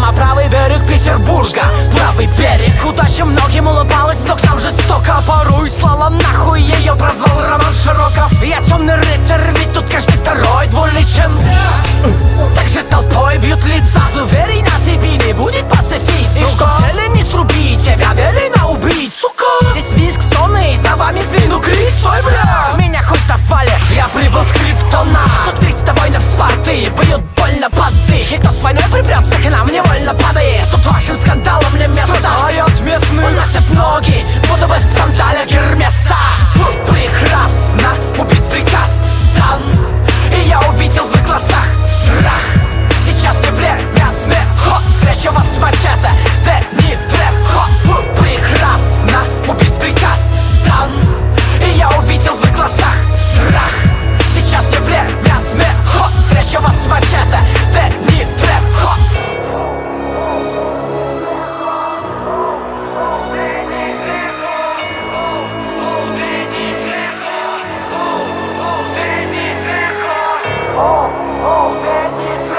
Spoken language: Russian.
Прямо правый берег Петербурга, правый берег. Удача многим улыбалась, но к нам жестоко. Порой слала нахуй, ее прозвал Роман Широков. Я темный рыцарь, ведь тут каждый второй двуличен. Также толпой бьют лица. Зверей на тебе не будет пацифист. И что цели не срубить, тебя велено убить, сука. Здесь визг, стоны, и за вами спину крик. Стой, бля, меня хоть завали, я прибыл с Криптона. Тут 300 воинов Спарты, бьют больно под дых. И кто с войной припрется к нам, невольно падает. Тут вашим скандалом не место. Знают местные, уносят ноги, будто бы в сандалях Гермеса. Прекрасно, убит приказ дан, и я увидел в их глазах страх. Сейчас не время смеха, встреча вас с мачете, Дэнни Трехо. Прекрасно, убит приказ дан, и я увидел в их глазах страх. Сейчас не время смеха, встреча вас с мачете, Дэнни Трехо. Oh, Danny Trejo.